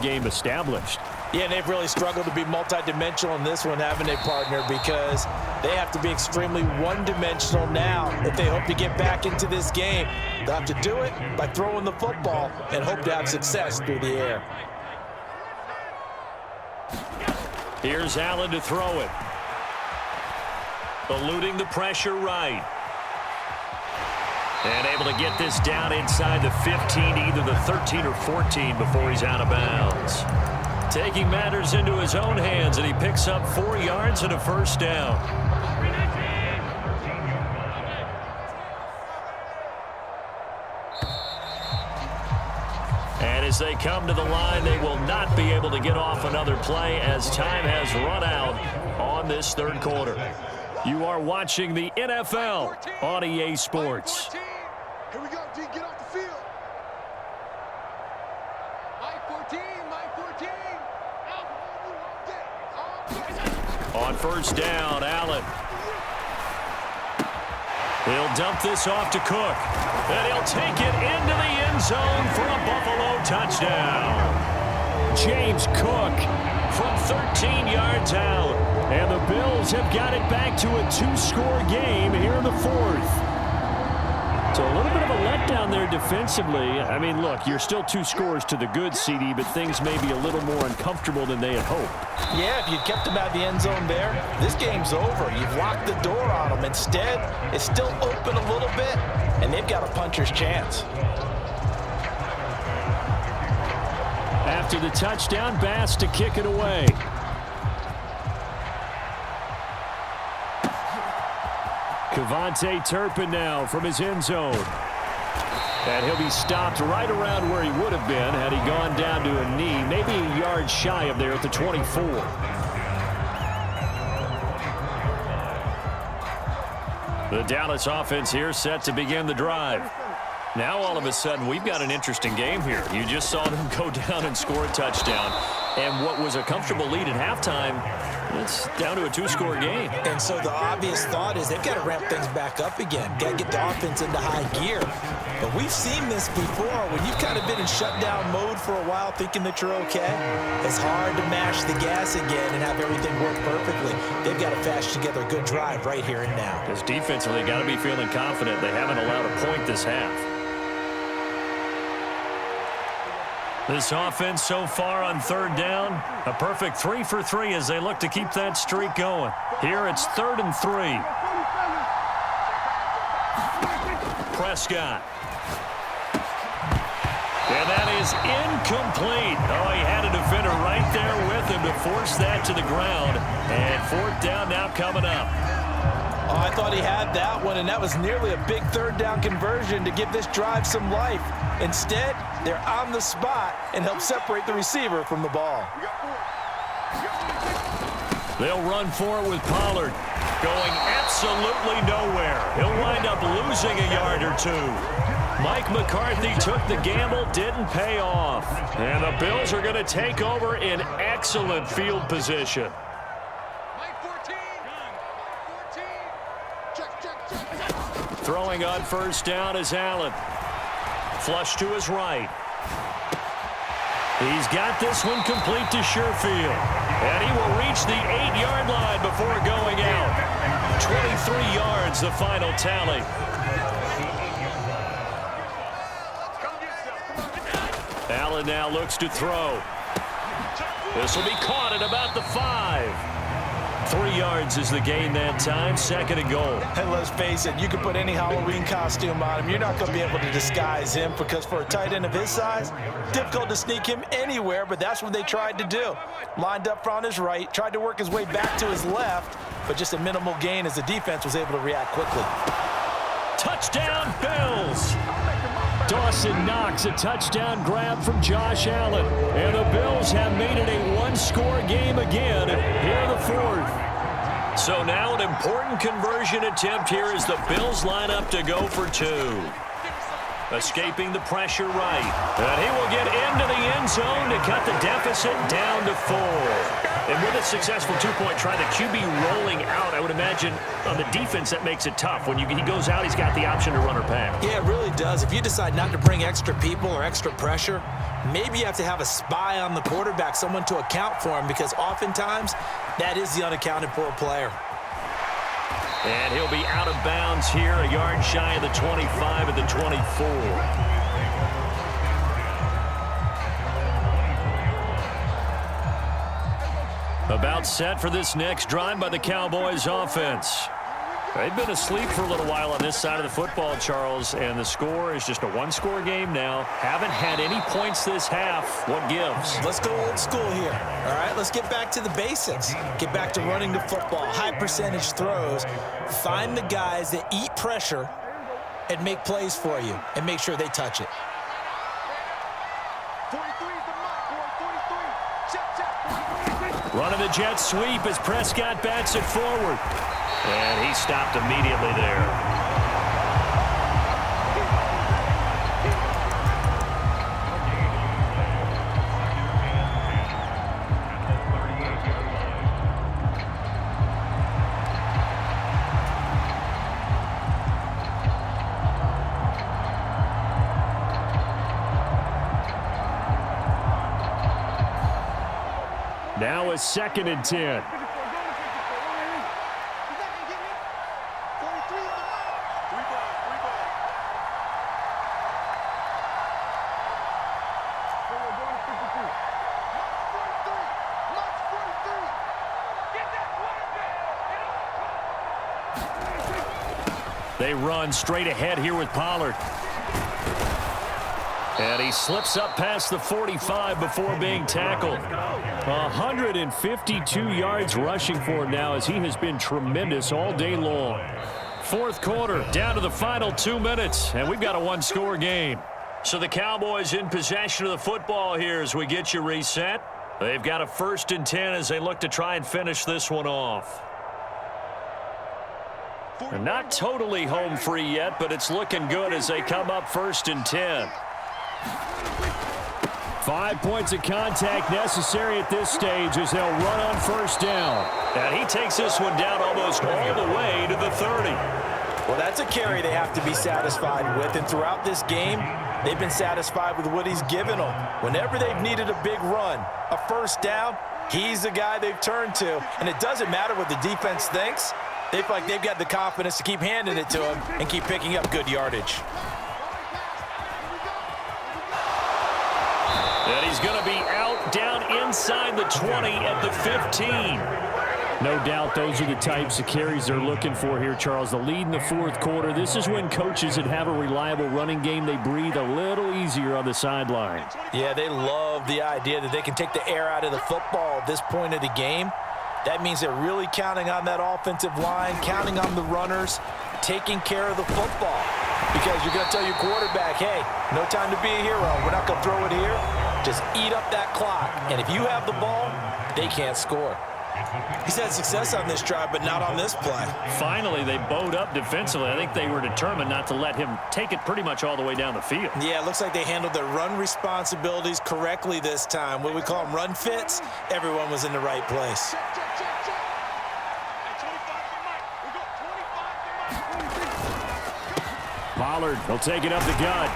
game established. Yeah, and they've really struggled to be multidimensional in this one, haven't they, partner? Because they have to be extremely one-dimensional now if they hope to get back into this game. They'll have to do it by throwing the football and hope to have success through the air. Here's Allen to throw it. Eluding the pressure right. And able to get this down inside the 15, either the 13 or 14 before he's out of bounds. Taking matters into his own hands, and he picks up 4 yards and a first down. And as they come to the line, they will not be able to get off another play as time has run out on this third quarter. You are watching the NFL on EA Sports. Here we go, D, get off the field. Mike 14, Mike 14. On first down, Allen. He'll dump this off to Cook. And he'll take it into the end zone for a Buffalo touchdown. James Cook from 13 yards out. And the Bills have got it back to a 2-score game here in the fourth. So a little bit of a letdown there defensively. I mean, look, you're still 2 scores to the good, CD, but things may be a little more uncomfortable than they had hoped. Yeah, if you kept them out of the end zone there, this game's over. You've locked the door on them. Instead, it's still open a little bit, and they've got a puncher's chance. After the touchdown, Bass to kick it away. Kevontae Turpin now from his end zone. And he'll be stopped right around where he would have been had he gone down to a knee, maybe a yard shy of there at the 24. The Dallas offense here set to begin the drive. Now all of a sudden we've got an interesting game here. You just saw them go down and score a touchdown. And what was a comfortable lead at halftime, it's down to a 2-score game. And so the obvious thought is they've got to ramp things back up again. Got to get the offense into high gear. But we've seen this before. When you've kind of been in shutdown mode for a while thinking that you're okay, it's hard to mash the gas again and have everything work perfectly. They've got to fashion together a good drive right here and now. Because defensively, got to be feeling confident. They haven't allowed a point this half. This offense so far on third down, a perfect 3 for 3 as they look to keep that streak going. Here it's 3rd and 3. Prescott. And that is incomplete. Oh, he had a defender right there with him to force that to the ground. And 4th down now coming up. Oh, I thought he had that one, and that was nearly a big 3rd down conversion to give this drive some life. Instead, they're on the spot and help separate the receiver from the ball. They'll run for it with Pollard. Going absolutely nowhere. He'll wind up losing a yard or 2. Mike McCarthy took the gamble, didn't pay off. And the Bills are going to take over in excellent field position. Throwing on first down is Allen. Flush to his right. He's got this one complete to Sherfield. And he will reach the 8-yard line before going out. 23 yards, the final tally. Allen now looks to throw. This will be caught at about the 5. 3 yards is the gain that time, 2nd and goal. And let's face it, you can put any Halloween costume on him. You're not going to be able to disguise him because for a tight end of his size, difficult to sneak him anywhere, but that's what they tried to do. Lined up on his right, tried to work his way back to his left, but just a minimal gain as the defense was able to react quickly. Touchdown, Bills! Dawson Knox, a touchdown grab from Josh Allen. And the Bills have made it a 1-score game again here in the 4th. So now an important conversion attempt here as the Bills line up to go for 2. escaping the pressure right. And he will get into the end zone to cut the deficit down to 4. And with a successful two-point try, the QB rolling out, I would imagine on the defense that makes it tough. When he goes out, he's got the option to run or pass. Yeah, it really does. If you decide not to bring extra people or extra pressure, maybe you have to have a spy on the quarterback, someone to account for him, because oftentimes that is the unaccounted for player. And he'll be out of bounds here, a yard shy of the 25 at the 24. About set for this next drive by the Cowboys offense. They've been asleep for a little while on this side of the football, Charles, and the score is just a one-score game now. Haven't had any points this half. What gives? Let's go old school here. All right, let's get back to the basics. Get back to running the football, high percentage throws. Find the guys that eat pressure and make plays for you and make sure they touch it. 43 is the mark, boy. 43. Check, check. Running the jet sweep as Prescott bats it forward. And he stopped immediately there. Now a 2nd and 10. They run straight ahead here with Pollard. And he slips up past the 45 before being tackled. 152 yards rushing for him now as he has been tremendous all day long. 4th quarter, down to the final 2 minutes, and we've got a one-score game. So the Cowboys in possession of the football here as we get you reset. They've got a 1st and 10 as they look to try and finish this one off. And not totally home free yet, but it's looking good as they come up 1st and 10. 5 points of contact necessary at this stage as they'll run on 1st down. And he takes this one down almost all the way to the 30. Well, that's a carry they have to be satisfied with, and throughout this game, they've been satisfied with what he's given them. Whenever they've needed a big run, a 1st down, he's the guy they've turned to, and it doesn't matter what the defense thinks. They feel like they've got the confidence to keep handing it to him and keep picking up good yardage. And he's going to be out down inside the 20 at the 15. No doubt those are the types of carries they're looking for here, Charles. The lead in the 4th quarter. This is when coaches that have a reliable running game, they breathe a little easier on the sideline. Yeah, they love the idea that they can take the air out of the football at this point of the game. That means they're really counting on that offensive line, counting on the runners, taking care of the football. Because you're going to tell your quarterback, hey, no time to be a hero. We're not going to throw it here. Just eat up that clock. And if you have the ball, they can't score. He's had success on this drive, but not on this play. Finally, they bowed up defensively. I think they were determined not to let him take it pretty much all the way down the field. Yeah, it looks like they handled their run responsibilities correctly this time. What we call them run fits, everyone was in the right place. Check, check, check, check. At 25 for Mike. We go 25 for Mike. Pollard will take it up the gut.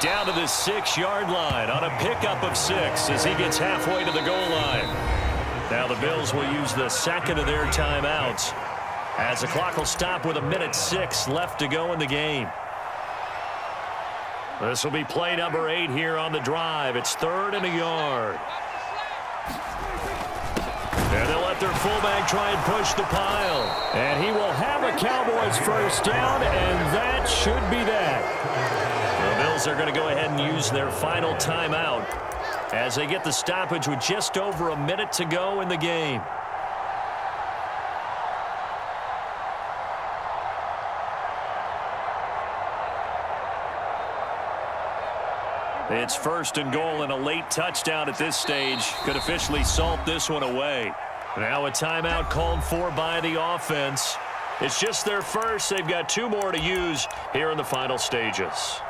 Down to the 6-yard line on a pickup of 6 as he gets halfway to the goal line. Now the Bills will use the 2nd of their timeouts as the clock will stop with 1:06 left to go in the game. This will be play number 8 here on the drive. It's 3rd and a yard. And they'll let their fullback try and push the pile. And he will have a Cowboys 1st down, and that should be that. The Bills are going to go ahead and use their final timeout as they get the stoppage with just over a minute to go in the game. It's 1st and goal, and a late touchdown at this stage could officially salt this one away. Now a timeout called for by the offense. It's just their first. They've got 2 more to use here in the final stages.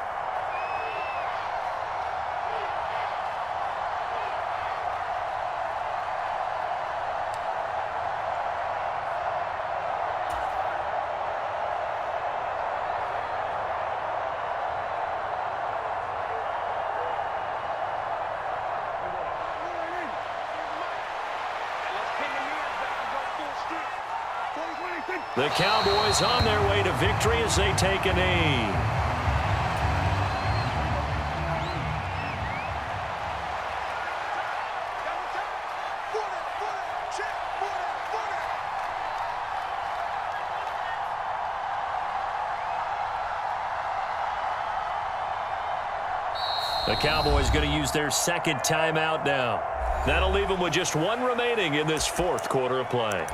The Cowboys on their way to victory as they take a knee. The Cowboys going to use their second timeout now. That'll leave them with just 1 remaining in this 4th quarter of play.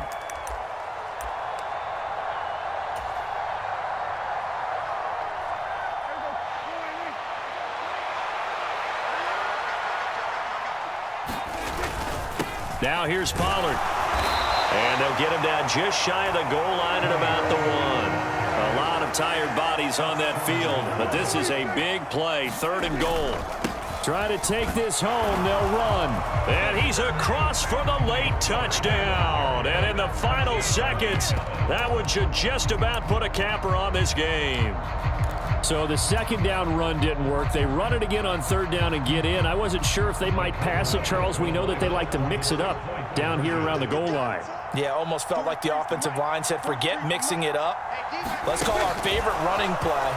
Now here's Pollard. And they'll get him down just shy of the goal line at about the 1. A lot of tired bodies on that field, but this is a big play, 3rd and goal. Try to take this home, they'll run. And he's across for the late touchdown. And in the final seconds, that one should just about put a capper on this game. So the 2nd down run didn't work. They run it again on 3rd down and get in. I wasn't sure if they might pass it, Charles. We know that they like to mix it up down here around the goal line. Yeah, almost felt like the offensive line said, forget mixing it up. Let's call our favorite running play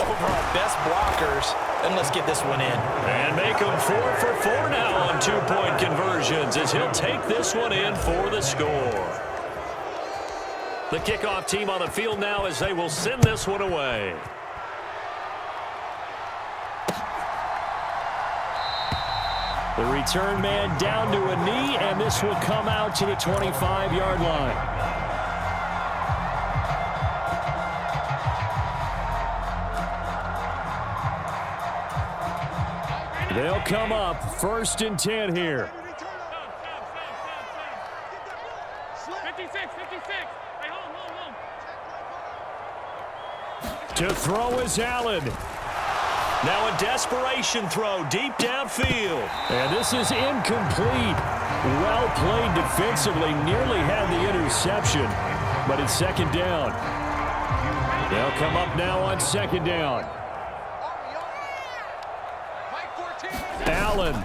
over our best blockers, and let's get this one in. And make them 4 for 4 now on 2-point conversions as he'll take this one in for the score. The kickoff team on the field now as they will send this one away. The return man down to a knee, and this will come out to the 25-yard line. They'll come up 1st and 10 here. 56. Hey, hold. To throw is Allen. Now a desperation throw deep downfield. And this is incomplete. Well played defensively. Nearly had the interception, but it's 2nd down. They'll come up now on 2nd down. Allen.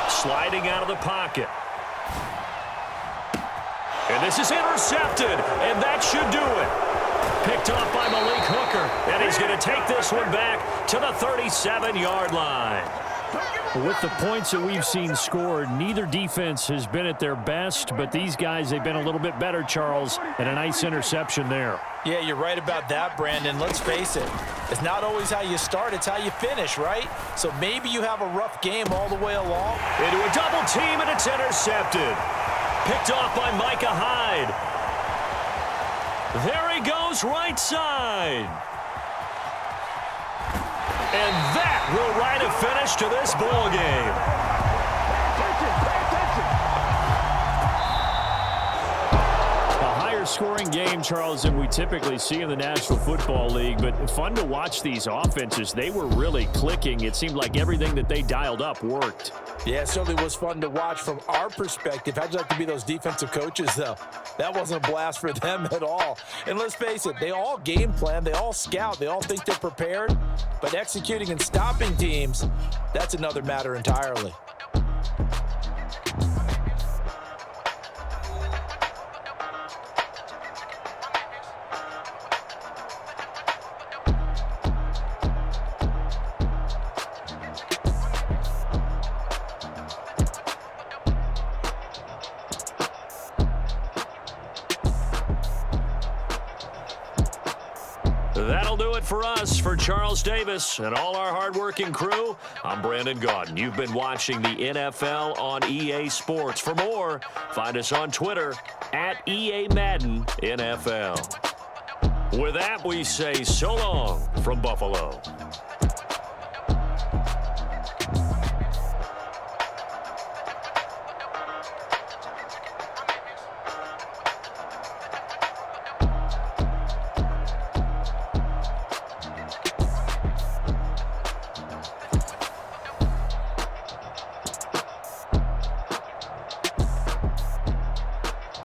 Sliding out of the pocket. And this is intercepted, and that should do it. Picked off by Malik Hooker, and he's going to take this one back to the 37-yard line. With the points that we've seen scored, neither defense has been at their best, but these guys, they've been a little bit better, Charles, and a nice interception there. Yeah, you're right about that, Brandon. Let's face it. It's not always how you start, it's how you finish, right? So maybe you have a rough game all the way along. Into a double team, and it's intercepted. Picked off by Micah Hyde. There he goes, right side. And that will write a finish to this ball game. Scoring game, Charles, than we typically see in the National Football League, but fun to watch these offenses. They were really clicking. It seemed like everything that they dialed up worked. Yeah, it certainly was fun to watch from our perspective. How'd you like to be those defensive coaches, though? That wasn't a blast for them at all. And let's face it, they all game plan, they all scout, they all think they're prepared, but executing and stopping teams, that's another matter entirely. That'll do it for us. For Charles Davis and all our hardworking crew, I'm Brandon Gaudin. You've been watching the NFL on EA Sports. For more, find us on Twitter at EA Madden NFL. With that, we say so long from Buffalo.